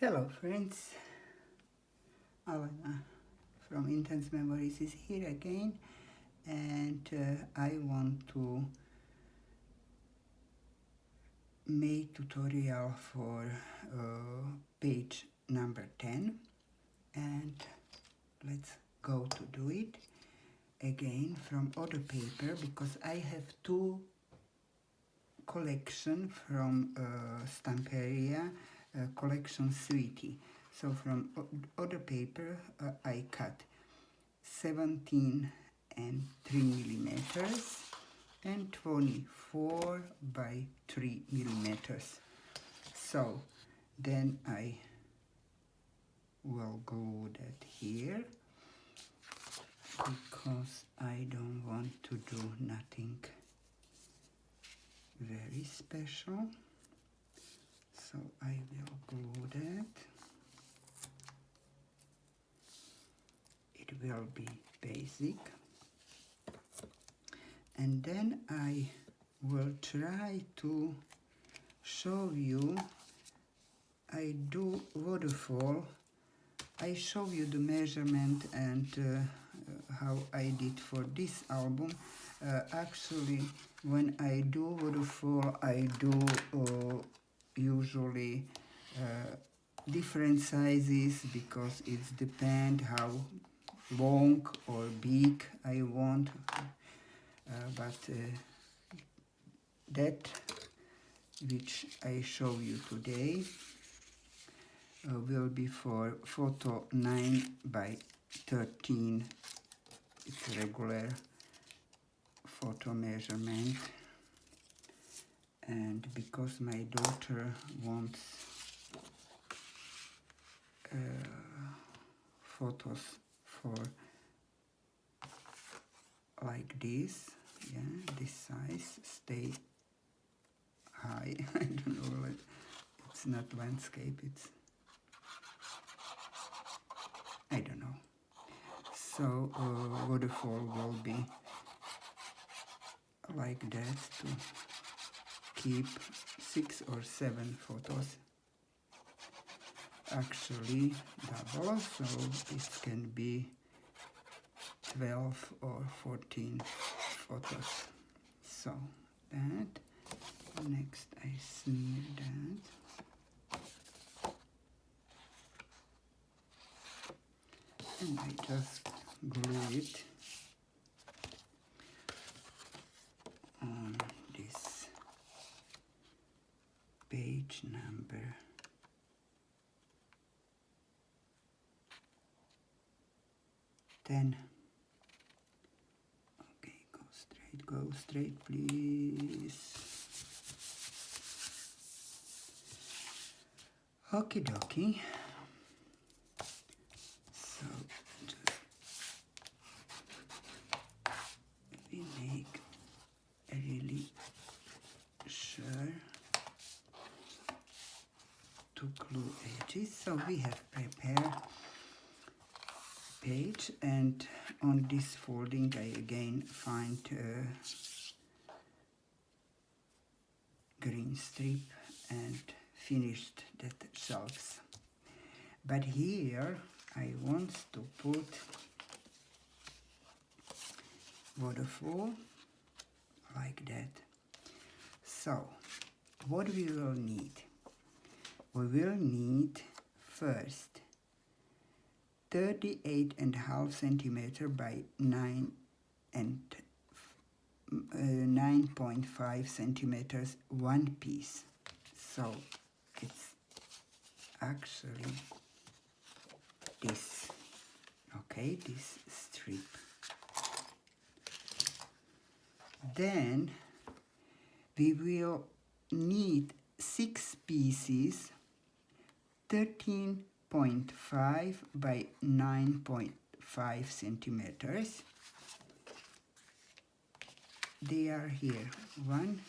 Hello friends, Alena from Intense Memories is here again, and I want to make tutorial for page number 10, and let's go to do it again from other paper, because I have two collection from Stamperia collection Sweety. So from other paper I cut 17 and 3 millimeters and 24 by 3 millimeters. So then I will glue that here, because I don't want to do nothing very special. So I will glue that. It will be basic. And then I will try to show you. I do waterfall. I show you the measurement and how I did for this album. Actually, when I do waterfall, I do usually different sizes, because it depends how long or big I want, but that which I show you today will be for photo 9 by 13. It's regular photo measurement, and because my daughter wants photos for like this, yeah, this size, stay high. I don't know, like, it's not landscape, it's, I don't know. So waterfall will be like that, to keep 6 or 7 photos. Actually double, so it can be 12 or 14 photos. So that, next I smear that, and I just glue it on this page number 10. Okay, go straight, please. Okie dokie. So just we make really sure to glue edges. So we have prepared page, and on this folding I again find green strip and finished that shelves. But here I want to put waterfall like that. So what we will need? We will need first 38.5 centimeter by 9.5 centimeters one piece. So it's actually this, okay, this strip. Then we will need 6 pieces, 13.5 by 9.5 centimeters. They are here 1,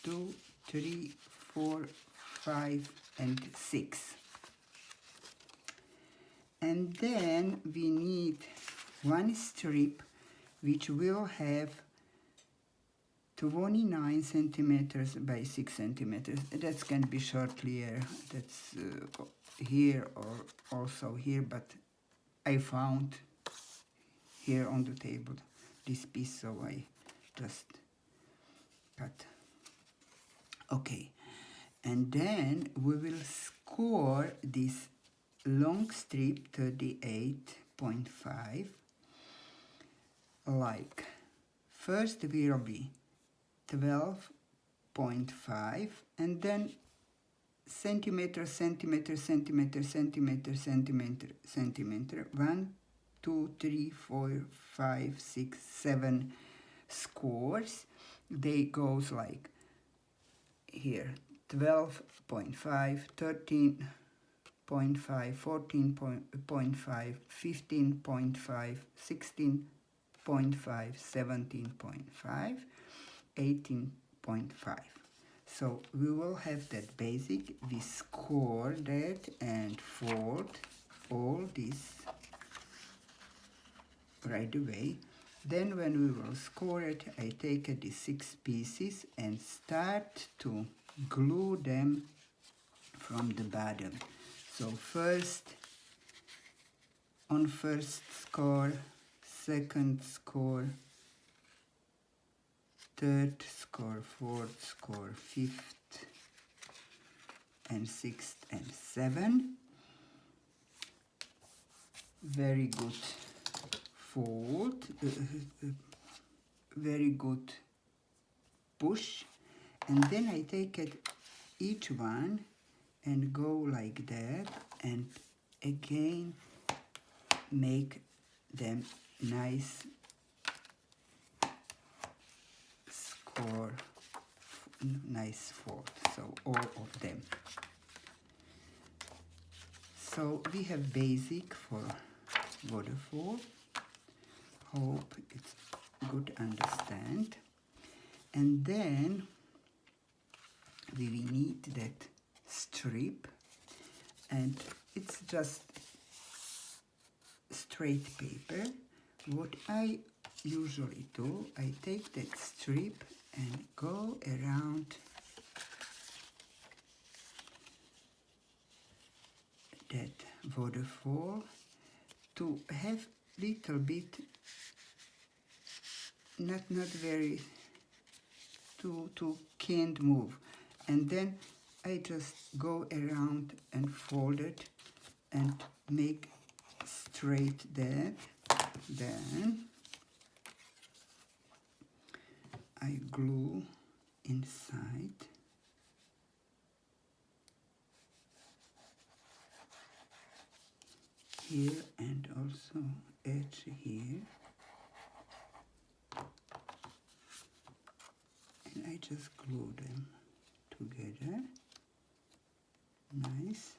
2, 3, 4, 5, and 6. And then we need one strip which will have 29 centimeters by 6 centimeters. That can be shortlier. That's here or also here, but I found here on the table this piece, so I just cut. Okay, and then we will score this long strip 38.5 like first will be 12.5 and then centimeter, centimeter, centimeter, centimeter, centimeter, centimeter, 1, 2, 3, 4, 5, 6, 7 scores. They goes like here 12.5, 13.5, 14.5, 15.5, 16.5, 17.5, 18.5. So we will have that basic, we score that and fold all this right away. Then when we will score it, I take these 6 pieces and start to glue them from the bottom. So first, on first score, second score, third score, fourth score, fifth and sixth and 7. Very good fold, very good push, and then I take it each one and go like that and again make them nice score, nice fold, so all of them. So we have basic for waterfall. Hope it's good understand. And then we will need that strip, and it's just straight paper. What I usually do, I take that strip and go around that waterfall to have little bit, not very too can't move, and then I just go around and fold it and make straight that. Then I glue inside here and also edge here, and I just glue them together. Nice.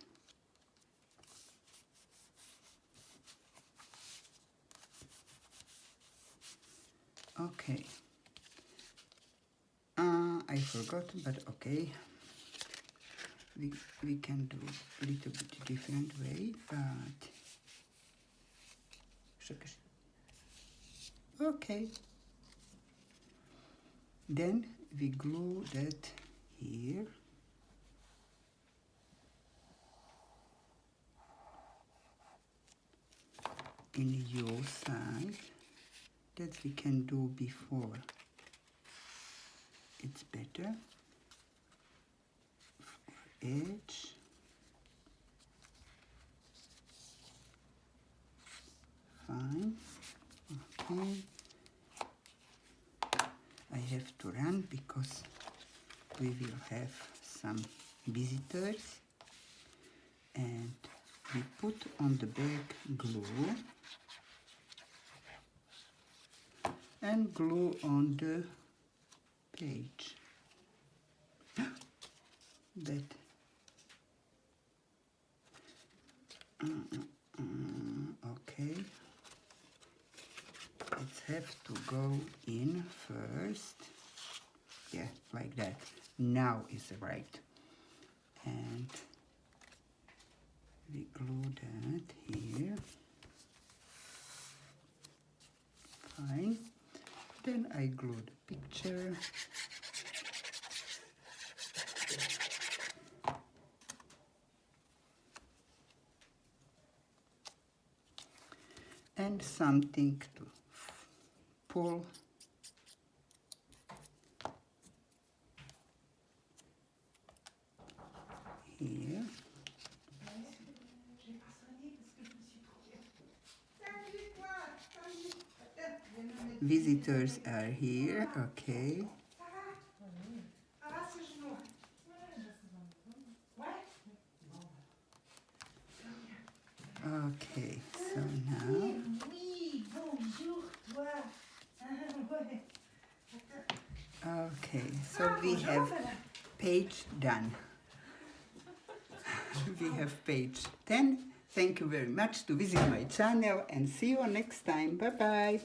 Okay. I forgot, but okay. We can do a little bit different way, but okay. Then we glue that here. In your side, that we can do before. It's better. Edge. Fine. Okay. I have to run because we will have some visitors, and we put on the back glue and glue on the page. That okay, let's have to go in first. Yeah, like that. Now is right. And we glue that here. Fine. Then I glue the picture. And something to pull. Here. Visitors are here, okay. Okay, so now. Okay, so we have page done. We have page 10. Thank you very much to visit my channel and see you next time. Bye bye.